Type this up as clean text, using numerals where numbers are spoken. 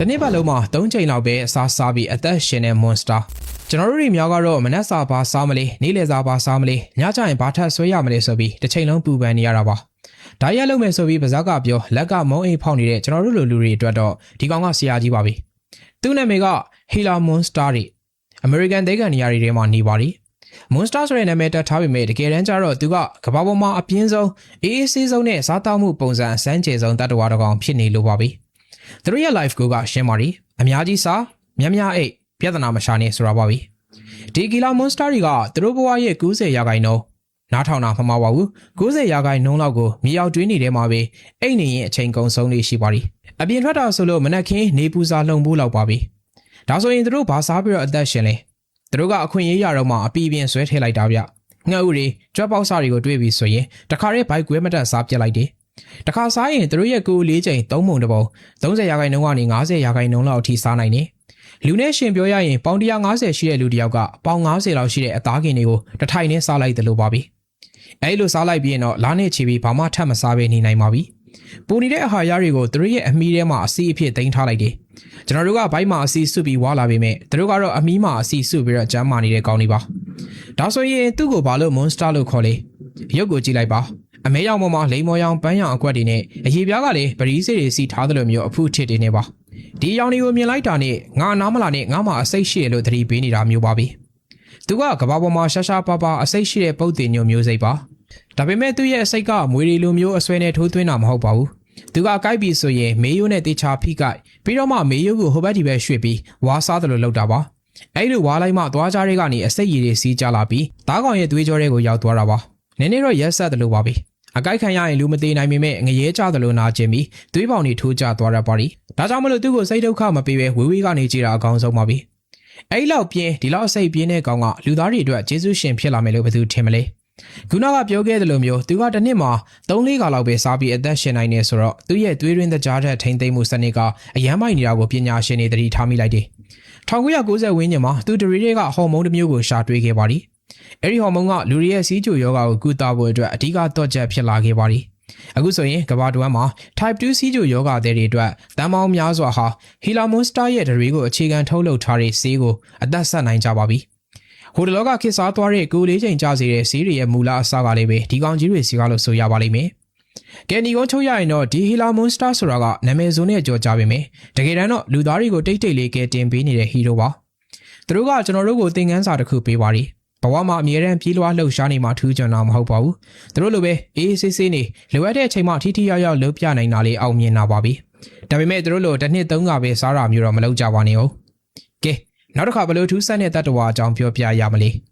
တနေ့ပတ်လုံးမှာ3ချိန်လောက်ပဲအစားစားပြီးအသက်ရှင်တဲ့ monster ကျွန်တော်တို့တွေများကတော့မနက်စာဘာစားမလဲနေ့လယ်စာဘာစားမလဲညကျရင်ဘာထပ်ဆွဲရမလဲဆိုပြီးတစ်ချိန်လုံးပူပန်နေရတာပါဒါရက်လုံးမယ်ဆိုပြီးပါဇက်ကပြောလက်ကမုံအိမ်ဖောက်နေတဲ့ကျွန်တော်တို့လူတွေအတွက်တော့ဒီကောင်ကဆရာကြီးပါပဲသူ့နာမည်က Gila Monster တွေ American ဒေဂန်နေရာတွေထဲမှာနေပါလိ Monster ဆိုတဲ့နာမည်တက်ထားပေမဲ့တကယ်တမ်းကျတော့သူကကမ္ဘာပေါ်မှာအပြင်းဆုံးအေးအေးဆေးဆုံးနဲ့စားတောက်မှုပုံစံအစမ်းကျယ်ဆုံးတတ္တဝါတစ်ကောင်ဖြစ်နေလို့ပါပဲသူတို့ရဲ့ life goal ကရှင်းပါလိအများကြီးစားများများအိတ်ပြဿနာမရှာနဲ့ဆိုတာပါပဲဒီ Gila Monster တွေကသူတို့ဘဝရဲ့90%နားထောင်တာမမှားပါဘူး90%လောက်ကိုမြေရောက်တွင်းနေတဲ့မှာပဲအိတ်နေရင်အချိန်ကုန်ဆုံးလေးရှိပါလိအပြင်ထွက်တာဆိုလို့မနက်ခင်းနေပူစာလှုံဖို့လောက်ပါပဲဒါဆိုရင်သူတို့ဘာစားပြီးတော့အသက်ရှင်လဲသူတို့ကအခွင့်အရေးရတော့မှအပီးပြင်းဆွဲထည့်လိုက်တာဗျငှက်ဥတွေကြွက်ပေါက်စားတွေကိုတွေးပြီးဆိုရင်တခါတည်းဘိုက်ကွဲမတက်စားပြက်လိုက်တယ်တခါစားရင်သူတို့ရဲ့ကိုယ်လေးချိန်3ပုံတစ်ပုံ30%ကနေ50%လောက်အထိစားနိုင်တယ်လူနဲ့ရှင်ပြောရရင်ပေါင်150ရှိတဲ့လူတစ်ယောက်ကပေါင်90လောက်ရှိတဲ့အသားကင်တွေကိုတစ်ထိုင်နဲ့စားလိုက်တယ်လို့ပါပဲအဲလိုစားလိုက်ပြီးရင်တော့လားနဲ့ချီပြီးဘာမှထပ်မစားဘဲနေနိုင်ပါပြီပူနေတဲ့အာဟာရတွေကိုသူတို့ရဲ့အမီးထဲမှာအစီအဖြစ်တင်ထားလိုက်တယ်ကျွန်တော်တို့ကဘိုက်မှာအစီစုပြီးဝါလာပေမဲ့သူတို့ကတော့အမီးမှာအစီစုပြီးတော့ကျမ်းမာနေတဲ့ကောင်းတွေပါဒါဆိုရင်သူ့ကိုဘာလို့ monster လို့ခေါ်လဲရုပ်ကိုကြည့်လိုက်ပါအမဲရောင်ပေါ်မှာလိမ်မော်ရောင်ပန်းရောင်အကွက်တွေနဲ့အရေပြားကလည်းပရိစေးတွေစီထားသလိုမျိုးအဖုထစ်တွေနဲ့ပါဒီရောင်တွေကိုမြင်လိုက်တာနဲ့ငါနားမလာနဲ့ငါမှအစိတ်ရှိတယ်လို့သတိပေးနေတာမျိုးပါပဲသူကကဘာပေါ်မှာရှာရှာပါပါအစိတ်ရှိတဲ့ပုတ်တင်မျိုးစိတ်ပါဒါပေမဲ့သူ့ရဲ့အစိတ်ကမွေတွေလိုမျိုးအဆွဲနဲ့ထိုးသွင်းတာမဟုတ်ပါဘူးသူကကိုက်ပြီးဆိုရင်မေးရိုးနဲ့တေချာဖိကိုက်ပြီးတော့မှမေးရိုးကိုဟိုဘက်ဒီဘက်ရွှေ့ပြီးဝါစားတယ်လို့လုပ်တာပါအဲ့လိုဝါလိုက်မှသွားကြားတွေကနေအစိတ်ရည်တွေစီးကြလာပြီးသားကောင်ရဲ့သွေးကြောတွေကိုရောက်သွားတာပါနည်းနည်းတော့ရက်ဆက်တယ်လို့ပါပဲအကိုက်ခံရရင်လူမသေးနိုင်ပေမဲ့ငရဲကြတယ်လို့နာကျင်ပြီးသွေးပေါင်တွေထိုးကျသွားရပါလိဒါကြောင့်မလို့သူ့ကိုစိတ်ဒုက္ခမပေးဘဲဝေးဝေးကနေကြည့်တာအကောင်းဆုံးပါပဲအဲ့လောက်ပြင်းဒီလောက်အစိတ်ပြင်းတဲ့ကောင်ကလူသားတွေအတွက်ကျေးဇူးရှင်ဖြစ်လာမယ်လို့ဘယ်သူထင်မလဲခုနကပြောခဲ့သလိုမျိုးသူကတစ်နှစ်မှာ3-4ခါလောက်ပဲစားပြီးအသက်ရှင်နိုင်နေဆိုတော့သူ့ရဲ့သွေးရင်းသကြားထက်ထိမ့်သိမ်းမှုစနစ်ကအယမ်းမိုက်နေတာကိုပညာရှင်တွေသတိထားမိလိုက်တယ်1990ဝန်းကျင်မှာသူတရီတွေကဟော်မုန်းတစ်မျိုးကိုရှာတွေ့ခဲ့ပါသည်အဲ့ဒီဟော်မုန်းကလူတွေရဲ့စီးကျူယောဂါကိုကုသဖို့အတွက်အဓိကတော့ချက်ဖြစ်လာခဲ့ပါသည်အခုဆိုရင်ကမ္ဘာတဝန်းမှာ type 2 စီးကျူယောဂါတွေအတွက်တန်ပေါင်းများစွာဟာ Gila Monster ရဲ့တရီကိုအခြေခံထုတ်လုပ်ထားတဲ့ဆေးကိုအသက်ဆက်နိုင်ကြပါပြီဟိုတလောကခေတ်စားသွားတဲ့ကိုလေးချိန်ကြစေတဲ့ဆေးတွေရဲ့မူလအစကလေးပဲဒီကောင်ကြီးတွေစီကားလို့ဆိုရပါလိမ့်မယ်။ကဲဒီကုန်းချုပ်ရရင်တော့ဒီ Gila Monster ဆိုတာကနာမည်စုံနဲ့ကြော်ကြပါမယ်။တကယ်တမ်းတော့လူသားတွေကိုတိတ်တိတ်လေးကဲတင်ပေးနေတဲ့ဟီးရိုပါ။သူတို့ကကျွန်တော်တို့ကိုသင်ခန်းစာတစ်ခုပေးပါလိ။ဘဝမှာအမြဲတမ်းပြေးလွှားလှုပ်ရှားနေမှထူးချွန်တာမဟုတ်ပါဘူး။သူတို့လိုပဲအေးဆေးဆေးနေလိုအပ်တဲ့အချိန်မှထိထိရောက်ရောက်လုပ်ပြနိုင်တာလေးအောင်မြင်တာပါပဲ။ဒါပေမဲ့သူတို့လိုတစ်နှစ်3ခါပဲစားတာမျိုးတော့မလုပ်ကြပါနဲ့ဟုတ်။ကဲနောက်တစ်ခါဘယ်လိုထူးဆန်းတဲ့တတ္တဝါအကြောင်းပြောပြရမလဲ။